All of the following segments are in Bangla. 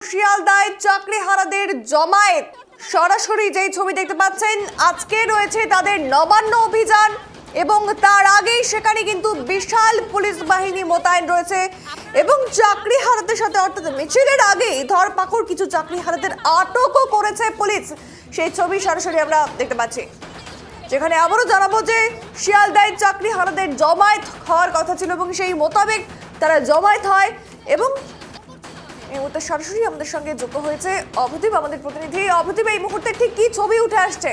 শিয়ালদায় চাকরিহারাদের জমায়েত সরাসরি যেই ছবি দেখতে পাচ্ছেন আজকে রয়েছে তাদের নবান্ন অভিযান এবং তার আগেই সেখানে কিন্তু বিশাল পুলিশ বাহিনী মোতায়েন রয়েছে এবং চাকরিহারাদের সাথে অর্থাৎ মিছিলের আগেই ধরপাকড় কিছু চাকরিহারাদের আটকও করেছে পুলিশ। সেই ছবি সরাসরি আমরা দেখতে পাচ্ছি, যেখানে আবারও জানাবো যে শিয়ালদায় চাকরিহারাদের জমায়েত হওয়ার কথা ছিল এবং সেই মোতাবেক তারা জমায়েত হয়। এবং এই মুহূর্তে সরাসরি আমাদের সঙ্গে যুক্ত হয়েছে অভদীপ, আমাদের প্রতিনিধি। অভদীপ, এই মুহূর্তে ঠিক কি ছবি উঠে আসছে?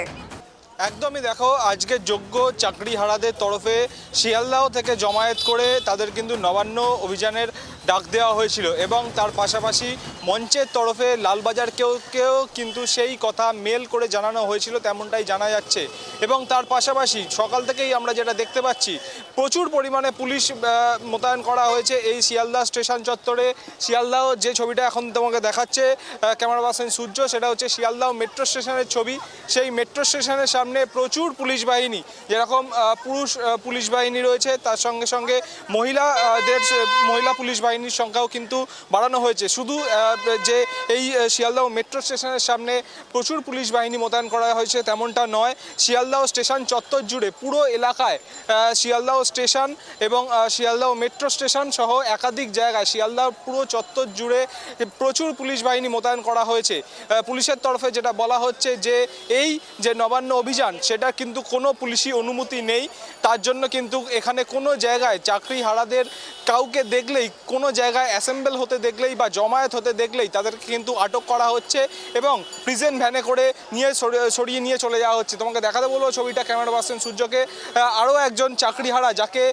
একদমই দেখো, আজকে যোগ্য চাকরিহারাদের তরফে শিয়ালদাহ থেকে জমায়েত করে তাদের কিন্তু নবান্ন অভিযানের ডাক দেওয়া হয়েছিল এবং তার পাশাপাশি মঞ্চের তরফে লালবাজারকেও কিন্তু সেই কথা মেল করে জানানো হয়েছিল, তেমনটাই জানা যাচ্ছে। এবং তার পাশাপাশি সকাল থেকেই আমরা যেটা দেখতে পাচ্ছি, প্রচুর পরিমাণে পুলিশ মোতায়েন করা হয়েছে এই শিয়ালদাহ স্টেশন চত্বরে। শিয়ালদাহ যে ছবিটা এখন তোমাকে দেখাচ্ছে ক্যামেরা পার্সন সূর্য, সেটা হচ্ছে শিয়ালদাহ মেট্রো স্টেশনের ছবি। সেই মেট্রো স্টেশনের সামনে প্রচুর পুলিশ বাহিনী, যেরকম পুরুষ পুলিশ বাহিনী রয়েছে, তার সঙ্গে সঙ্গে মহিলা পুলিশ বাহিনীর সংখ্যাও কিন্তু বাড়ানো হয়েছে। শুধু যে এই শিয়ালদাহ মেট্রো স্টেশনের সামনে প্রচুর পুলিশ বাহিনী মোতায়েন করা হয়েছে তেমনটা নয়, শিয়ালদাহ স্টেশন চত্বর জুড়ে পুরো এলাকায় শিয়ালদাহ স্টেশন এবং শিয়ালদাহ মেট্রো স্টেশন সহ একাধিক জায়গায় শিয়ালদাহ পুরো চত্বর জুড়ে প্রচুর পুলিশ বাহিনী মোতায়েন করা হয়েছে। পুলিশের তরফে যেটা বলা হচ্ছে যে এই যে নবান্ন অভিযান, সেটা কিন্তু কোনো পুলিশি অনুমতি নেই। তার জন্য কিন্তু এখানে কোনো জায়গায় চাকরিহারাদের কাউকে দেখলেই, কোনো জায়গায় অ্যাসেম্বল হতে দেখলেই বা জমায়েত হতে দেখলেই তাদেরকে কিন্তু আটক করা হচ্ছে এবং প্রিজন ভ্যানে করে সরিয়ে নিয়ে চলে যাওয়া হচ্ছে। তোমাকে দেখাতে বলবো ছবিটা ক্যামেরা পার্সন সূর্যকে। আরও একজন চাকরিহারা যাকে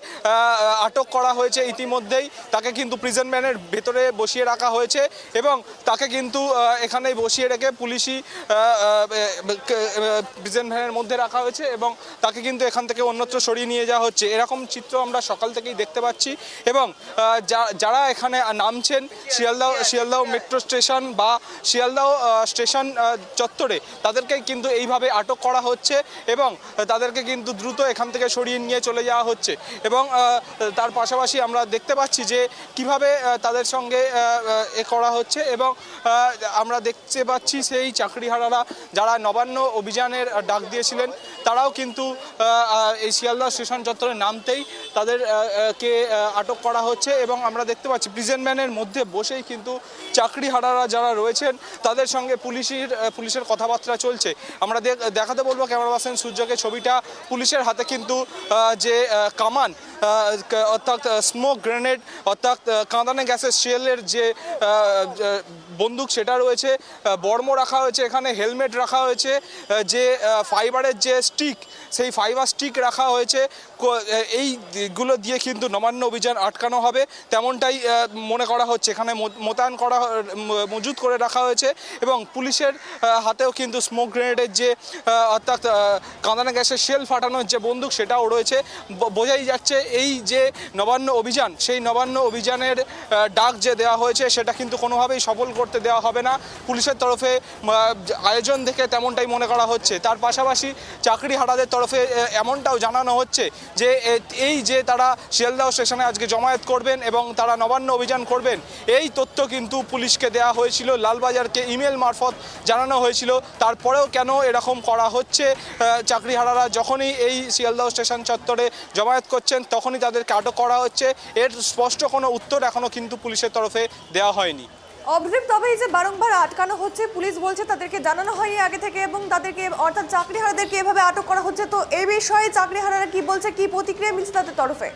আটক করা হয়েছে ইতিমধ্যেই, তাকে কিন্তু প্রিজন ভ্যানের ভেতরে বসিয়ে রাখা হয়েছে এবং তাকে কিন্তু এখানেই বসিয়ে রেখে পুলিশি প্রিজন ভ্যানের মধ্যে রাখা হয়েছে এবং তাকে কিন্তু এখান থেকে অন্যত্র সরিয়ে নিয়ে যাওয়া হচ্ছে। এরকম চিত্র আমরা সকাল থেকেই দেখতে পাচ্ছি এবং যারা এখানে নামছেন শিয়ালদাহ মেট্রো স্টেশন বা শিয়ালদাহ স্টেশন চত্বরে, তাদেরকে কিন্তু এইভাবে আটক করা হচ্ছে এবং তাদেরকে কিন্তু দ্রুত এখান থেকে সরিয়ে নিয়ে চলে যাওয়া হচ্ছে। এবং তার পাশাপাশি আমরা দেখতে পাচ্ছি যে কিভাবে তাদের সঙ্গে এ করা হচ্ছে এবং আমরা দেখতে পাচ্ছি সেই চাকরিহারারা যারা নবান্ন অভিযানের ডাক দিয়েছিলেন, তারাও কিন্তু এই শিয়ালদাহ স্টেশন চত্বরে নামতেই তাদেরকে আটক করা হচ্ছে এবং আমরা দেখতে পাচ্ছি প্রিজন ভ্যানের মধ্যে বসেই কিন্তু চাকরিহারারা যারা রয়েছেন তাদের সঙ্গে পুলিশের কথাবার্তা চলছে। আমরা দেখাতে বলবো ক্যামেরা পার্সন সূর্যকে ছবিটা। পুলিশের হাতে কিন্তু যে কামান অর্থাৎ স্মোক গ্রেনেড অর্থাৎ কাঁদানে গ্যাসের শেলের যে বন্দুক, সেটা রয়েছে, বর্ম রাখা হয়েছে, এখানে হেলমেট রাখা হয়েছে, যে ফাইবারের যে স্টিক, সেই ফাইবার স্টিক রাখা হয়েছে। এইগুলো দিয়ে কিন্তু নবান্ন অভিযান আটকানো হবে তেমনটাই মনে করা হচ্ছে। এখানে মোতায়েন করা মজুত করে রাখা হয়েছে এবং পুলিশের হাতেও কিন্তু স্মোক গ্রেনেডের যে অর্থাৎ কাঁদানে গ্যাসের শেল ফাটানোর যে বন্দুক, সেটাও রয়েছে। বোঝাই যাচ্ছে এই যে নবান্ন অভিযান, সেই নবান্ন অভিযানের ডাক যে দেওয়া হয়েছে সেটা কিন্তু কোনোভাবেই সফল করতে দেওয়া হবে না। পুলিশের তরফে আয়োজন দেখে তেমনটাই মনে করা হচ্ছে। তার পাশাপাশি চাকরিহারাদের তরফে এমনটাও জানানো হচ্ছে যে এই যে তারা শিয়ালদাহ স্টেশনে আজকে জমায়েত করবেন এবং তারা নবান্ন অভিযান করবেন, এই তথ্য কিন্তু পুলিশকে দেওয়া হয়েছিল, লালবাজারকে ইমেল মারফত জানানো হয়েছিল। তারপরেও কেন এরকম করা হচ্ছে? চাকরিহারারা যখনই এই শিয়ালদাহ স্টেশন চত্বরে জমায়েত করছেন তখনই তাদেরকে আটক করা হচ্ছে। এর স্পষ্ট কোনো উত্তর এখনও কিন্তু পুলিশের তরফে দেওয়া হয়নি। অবজেক্ট, তবে এই যে বারংবার আটকানো হচ্ছে, পুলিশ বলছে তাদেরকে জানানো হয়নি আগে থেকে এবং তাদেরকে অর্থাৎ চাকরিহারাদেরকে এভাবে আটক করা হচ্ছে, তো এই বিষয়ে চাকরিহারারা কি বলছে, কি প্রতিক্রিয়া মিলছে তাদের তরফে?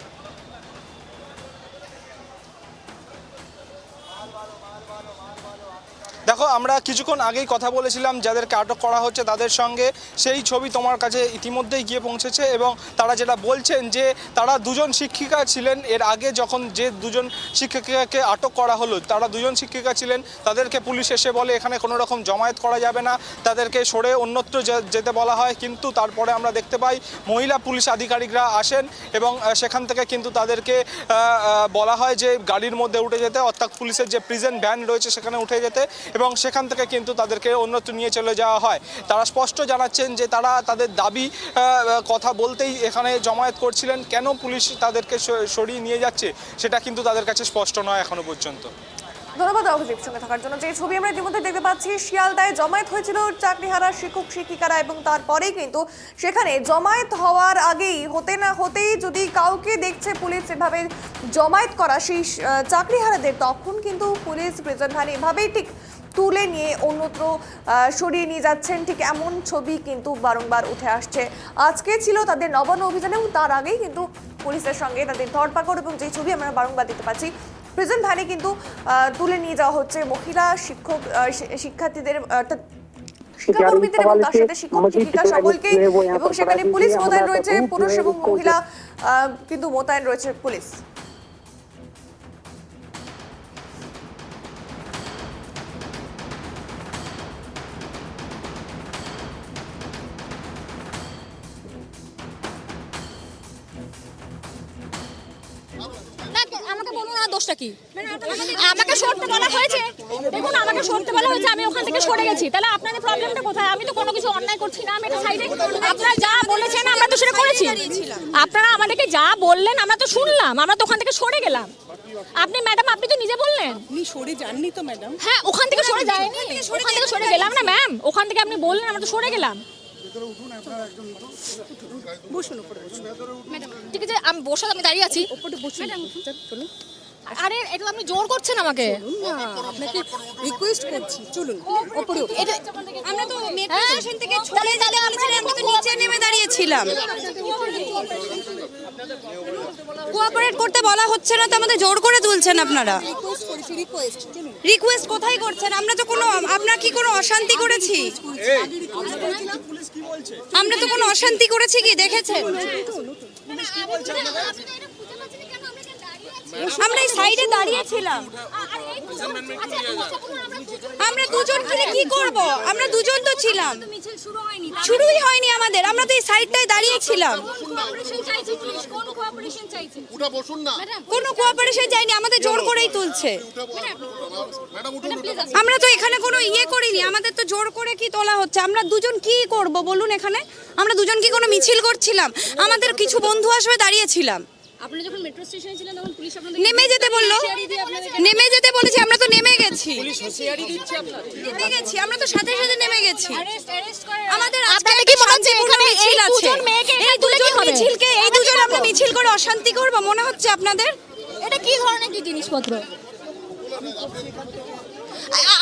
দেখো, আমরা কিছুক্ষণ আগেই কথা বলেছিলাম যাদেরকে আটক করা হচ্ছে তাদের সঙ্গে, সেই ছবি তোমার কাছে ইতিমধ্যেই গিয়ে পৌঁছেছে এবং তারা যেটা বলছেন যে তারা দুজন শিক্ষিকা ছিলেন। এর আগে যখন যে দুজন শিক্ষিকাকে আটক করা হলো, তারা দুজন শিক্ষিকা ছিলেন, তাদেরকে পুলিশ এসে বলে এখানে কোনো রকম জমায়েত করা যাবে না, তাদেরকে সরে অন্যত্র যেতে বলা হয়। কিন্তু তারপরে আমরা দেখতে পাই মহিলা পুলিশ আধিকারিকরা আসেন এবং সেখান থেকে কিন্তু তাদেরকে বলা হয় যে গাড়ির মধ্যে উঠে যেতে, অর্থাৎ পুলিশের যে প্রিজন ভ্যান রয়েছে সেখানে উঠে যেতে এবং সেখান থেকে কিন্তু তাদেরকে অন্যত্র নিয়ে চলে যাওয়া হয়। তারা স্পষ্ট জানাচ্ছেন যে তারা তাদের দাবি কথা বলতেই এখানে জমায়েত করছিলেন। কেন পুলিশ তাদেরকে সরিয়ে নিয়ে যাচ্ছে সেটা কিন্তু তাদের কাছে স্পষ্ট নয় এখনো পর্যন্ত। ধন্যবাদ অভিজিৎ সঙ্গে থাকার জন্য। যে ছবি আমরা ইতিমধ্যে দেখতে পাচ্ছি, শিয়ালদায় জমায়েত হয়েছিল চাকরিহারা শিক্ষক শিক্ষিকারা এবং তারপরেই কিন্তু সেখানে জমায়েত হওয়ার আগেই হতে না হতেই যদি কাউকে দেখছে পুলিশ এভাবে জমায়েত করা সেই চাকরিহারাদের, তখন কিন্তু পুলিশ প্রিজন ভ্যান এভাবেই ঠিক তুলে নিয়ে অন্যত্র সরিয়ে নিয়ে যাচ্ছেন। ঠিক এমন ছবি কিন্তু বারংবার উঠে আসছে। আজকে ছিল তাদের নবান্ন অভিযান এবং তার আগেই কিন্তু পুলিশের সঙ্গে তাদের ধরপাকড়, এবং যে ছবি আমরা বারংবার দেখতে পাচ্ছি প্রিজন ভ্যানে কিন্তু তুলে নিয়ে যাওয়া হচ্ছে মহিলা শিক্ষক শিক্ষার্থীদের, অর্থাৎ শিক্ষাকর্মীদের এবং তার সাথে শিক্ষক শিক্ষিকা সকলকে, এবং সেখানে পুলিশ মোতায়েন রয়েছে, পুরুষ এবং মহিলা কিন্তু মোতায়েন রয়েছে পুলিশ। আমাকে বলুন না দোষটা কি? আমাকে সরতে বলা হয়েছে, দেখুন আমাকে সরতে বলা হয়েছে, আমি ওখান থেকে সরে গেছি। তাহলে আপনাদের প্রবলেমটা কোথায়? আমি তো কোনো কিছু অন্যায় করছি না, আমি এটা সাইডে, আপনারা যা বলেছেন আমরা তো সেটা করেছি। আপনারা আমাদেরকে যা বললেন আমরা তো শুনলাম, আমরা তো ওখান থেকে সরে গেলাম। আপনি ম্যাডাম, আপনি তো নিজে বললেন আপনি সরে যাননি তো ম্যাডাম? হ্যাঁ, ওখান থেকে সরে যায়নি, ওখান থেকে সরে গেলাম না ম্যাম, ওখান থেকে আপনি বললেন আমরা তো সরে গেলাম। বসুন উপরে বসুন। ঠিক আছে, আমি বসে আমি দাঁড়িয়ে আছি। উপরে বসুন। চলুন। আরে এটা আপনি জোর করছেন আমাকে। আপনাকে রিকোয়েস্ট করছি, চলুন উপরে। এটা আমরা তো মেট্রো স্টেশন থেকে চলে যেতে বলেছিলাম, আমরা তো নিচে নেমে দাঁড়িয়েছিলাম। কোঅপারেট করতে বলা হচ্ছে না তো আমাদের জোর করে তুলছেন আপনারা। রিকোয়েস্ট করছি, রিকোয়েস্ট। চলুন। রিকোয়েস্ট কোথায় করছেন? আমরা তো কোনো, আপনার কি কোনো অশান্তি করেছি? আমরা তো কোনো অশান্তি করেছি কি দেখেছেন? আমরা এই সাইডে দাঁড়িয়েছিলাম। আমরা দুজন মিলে কি করব? আমরা দুজন তো ছিলাম, শুরুই হয়নি আমাদের, আমরা তো এই সাইডটায় দাঁড়িয়েছিলাম। কোনো কোঅপারেশন চাইনি, আমাদের জোর করেই তুলছে। আমরা তো এখানে কোনো ইয়ে করিনি, আমাদের তো জোর করে কি তোলা হচ্ছে। আমরা দুজন কি করব বলুন এখানে? আমরা দুজন কি কোনো মিছিল করছিলাম? আমাদের কিছু বন্ধু আসবে, দাঁড়িয়েছিলাম। আপনি যখন মেট্রো স্টেশনে ছিলেন তখন পুলিশ আপনাদের নেমে যেতে বললো, নেমে যেতে বলেছি, আমরা তো নেমে গেছি। নেমে গেছি, আমরা তো সাথে সাথে নেমে গেছি। আমাদের আজকে আপনাদের কি মনে হচ্ছে শান্তিপূর্ণ এখানে মিছিল এই আছে? দুজন মেয়েকে এই এখানে তুলে কি দুজন হবে? মিছিলকে, এই দুজন আমরা মিছিল করে অশান্তি করব মনে হচ্ছে আপনাদের? এটা কি ধরনের কি জিনিসপত্র?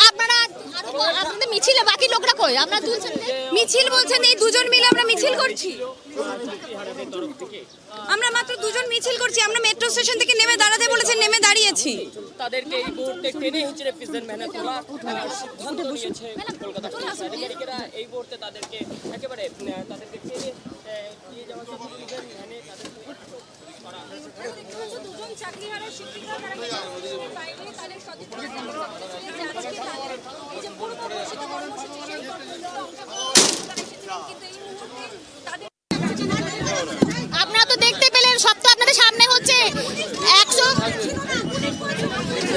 আপনারা আপনাদের মিছিলে বাকি লোকরা কই? আপনারা তুলছেন না? মিছিল বলছেন, এই দুজন মিলে আমরা মিছিল করছি। আমরা মাত্র দুজন মিছিল করছি, আমরা মেট্রো স্টেশন থেকে নেমে দাঁড়াতে বলেছেন, নেমে দাঁড়িয়েছি। তাদেরকে এই মুহূর্তে টেনে হিচড়ে প্রিজন ভ্যানে তোলা সিদ্ধান্ত নিয়েছে কলকাতা পুলিশ আধিকারিকেরা। এই মুহূর্তে তাদেরকে একেবারে তাদেরকে টেনে নিয়ে যাওয়ার জন্য প্রিজন ভ্যানে তাদেরকে করা হয়েছে। দুজন চাকরিহারা শিক্ষিকা তারা বাইরে তাদের সচেতনতা আপনারা তো দেখতে পেলেন, সব তো আপনাদের সামনে হচ্ছে। 100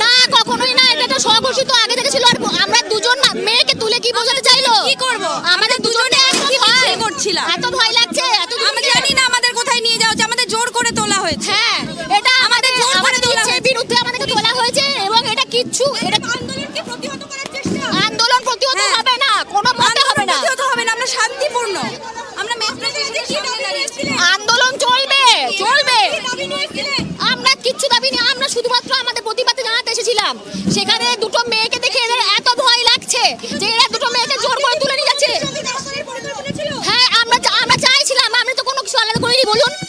না, কখনোই না, এটা তো স্বঘোষিত আগে থেকে ছিল। আর আমরা দুজন না মেয়েকে তুলে কি বোঝাতে চাইলো? কি করব? আমাদের দুজনে কি মিছিল করছিলাম? এত ভয় লাগছে, এত আমরা জানি না আমাদের কোথায় নিয়ে যাওয়া হচ্ছে, আমাদের জোর করে তোলা হয়েছে। হ্যাঁ, এটা আমাদের জোর করে আমাদের তোলা ইচ্ছের বিরুদ্ধে আমাদেরকে তোলা হয়েছে, এবং এটা কিচ্ছু এটা আন্দোলনকে প্রতিহত করার চেষ্টা। আন্দোলন প্রতিহত হ্যাঁ। হবে না, কোনো মতে হবে না। প্রতিহত হবে না, আমরা শান্তিপূর্ণ। আমরা মেট্রো স্টেশনে কি দাঁড়িয়েছিলাম? আন্দোলন চলবে, চলবে। দাবি নিয়েছিলেন? আমরা কিচ্ছু দাবি নেই, আমরা শুধুমাত্র আমাদের প্রতিবাদে জানাতে এসেছিলাম। সেখানে দুটো মেয়েকে দেখে এদের এত ভয় লাগছে যে এরা দুটো মেয়েকে জোর করে তুলে নিয়ে যাচ্ছে।